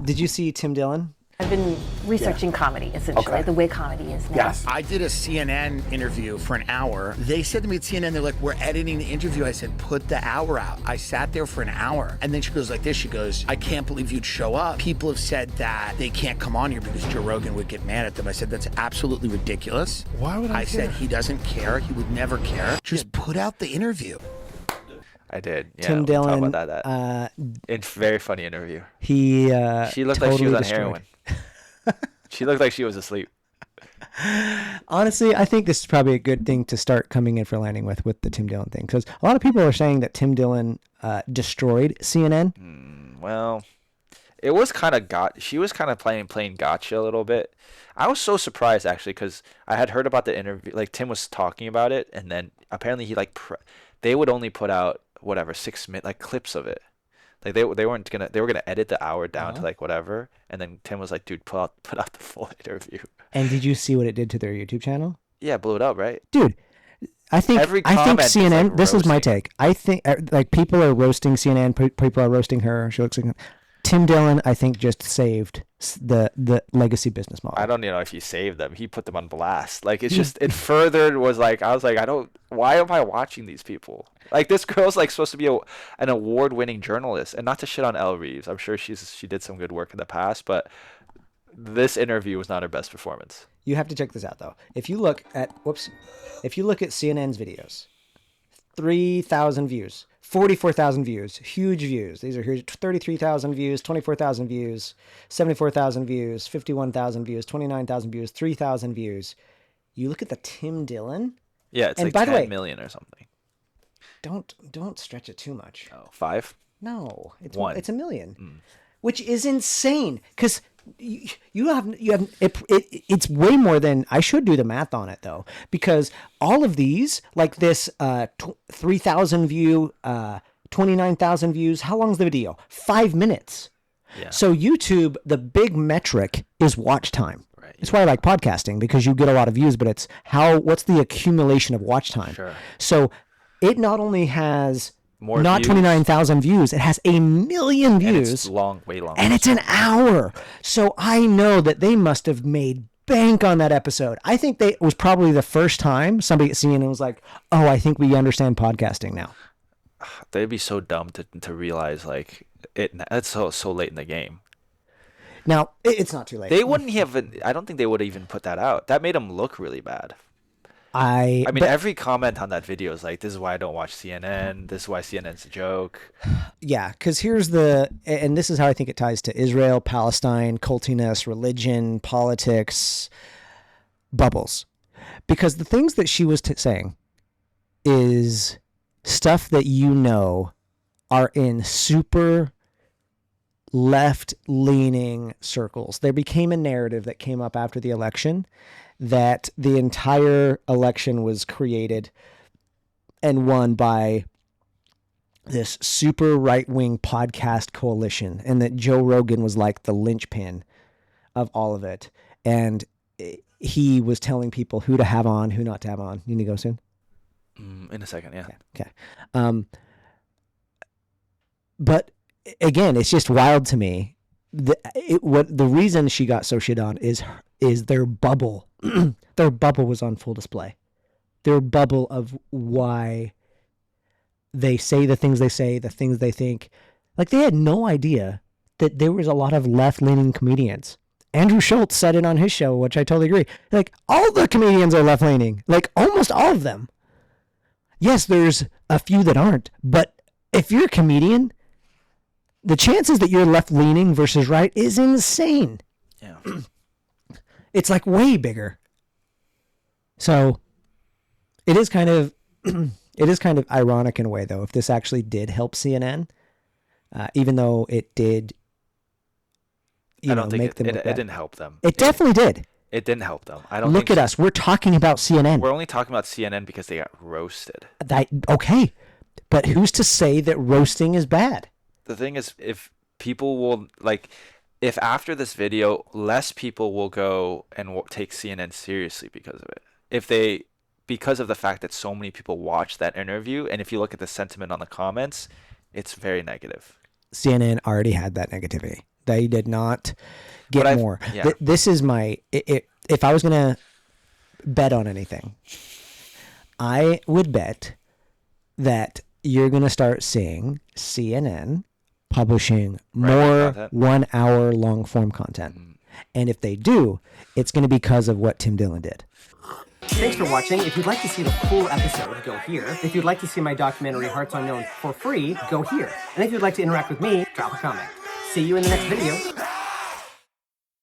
Did you see Tim Dillon? I've been researching comedy, essentially, the way comedy is now. Yes. I did a CNN interview for an hour. They said to me at CNN, they're like, we're editing the interview. I said, put the hour out. I sat there for an hour. And then she goes like this. She goes, I can't believe you'd show up. People have said that they can't come on here because Joe Rogan would get mad at them. I said, that's absolutely ridiculous. Why would I care? said, he doesn't care. He would never care. Just put out the interview. I did. Yeah, Tim Dillon. Talk about that. It's a very funny interview. He She looked totally like she was on destroyed. heroin. She looked like she was asleep. Honestly, I think this is probably a good thing to start coming in for landing with the Tim Dillon thing, because a lot of people are saying that Tim Dillon destroyed CNN. Well, it was kind of she was kind of playing gotcha a little bit. I was so surprised actually because I had heard about the interview. Like Tim was talking about it, and then apparently he they would only put out whatever 6 minute like clips of it. Like they were gonna edit the hour down to like whatever, and then Tim was like, "Dude, put out the full interview." And did you see what it did to their YouTube channel? Yeah, blew it up, right? Dude, I think CNN. Like this is my roasting. take. I think like people are roasting CNN. People are roasting her. She looks like Tim Dillon. I think just saved the legacy business model. I don't know if he saved them. He put them on blast. Like it's just it furthered was like I was like why am I watching these people? Like this girl's like supposed to be an award-winning journalist, and not to shit on Elle Reeves. I'm sure she did some good work in the past, but this interview was not her best performance. You have to check this out though. If you look at CNN's videos, 3,000 views, 44,000 views, huge views. These are huge. 33,000 views, 24,000 views, 74,000 views, 51,000 views, 29,000 views, 3,000 views. You look at the Tim Dillon. Yeah, it's and like by the 10 way, million or something. Don't stretch it too much. Oh, 5? No, it's 1. It's 1 million, which is insane because you have it's way more than I should do the math on it though, because all of these like this 3,000 view, 29,000 views. How long's the video? 5 minutes. Yeah. So YouTube, the big metric is watch time. Right. That's why I like podcasting, because you get a lot of views, but it's what's the accumulation of watch time. Sure. So it not only has More not views. 29,000 views, it has 1 million views. And it's long, way long. And it's an hour. So I know that they must have made bank on that episode. I think it was probably the first time somebody at CNN was like, oh, I think we understand podcasting now. They'd be so dumb to realize like it's so late in the game. Now, it's not too late. They wouldn't have. I don't think they would even put that out. That made them look really bad. I mean, but- every comment on that video is like, "This is why I don't watch CNN. This is why CNN's a joke." Yeah, because and this is how I think it ties to Israel, Palestine, cultiness, religion, politics, bubbles. Because the things that she was saying is stuff that are in super left-leaning circles. There became a narrative that came up after the election that the entire election was created and won by this super right-wing podcast coalition, and that Joe Rogan was like the linchpin of all of it. And he was telling people who to have on, who not to have on. You need to go soon? In a second, yeah. Okay. But again, it's just wild to me. The reason she got so shit on is their bubble. Their bubble was on full display. Their bubble of why they say the things they say, the things they think. Like, they had no idea that there was a lot of left-leaning comedians. Andrew Schultz said it on his show, which I totally agree. Like, all the comedians are left-leaning. Like, almost all of them. Yes, there's a few that aren't. But if you're a comedian, the chances that you're left-leaning versus right is insane. Yeah. It's like way bigger. So it is kind of ironic in a way, though, if this actually did help CNN, even though it did, I don't think make them look it bad. didn't help them. It definitely did. It didn't help them. I don't Look think at us. We're talking about CNN. We're only talking about CNN because they got roasted. Okay, but who's to say that roasting is bad? The thing is, if people will if after this video, less people will go and take CNN seriously because of it. Because of the fact that so many people watched that interview, and if you look at the sentiment on the comments, it's very negative. CNN already had that negativity. They did not get But more. yeah. This is my. If I was gonna bet on anything, I would bet that you're gonna start seeing CNN publishing more content. 1 hour long form content. And if they do, it's going to be because of what Tim Dillon did. Thanks for watching. If you'd like to see the full episode, go here. If you'd like to see my documentary Hearts Unknown for free, go here. And if you'd like to interact with me, drop a comment. See you in the next video.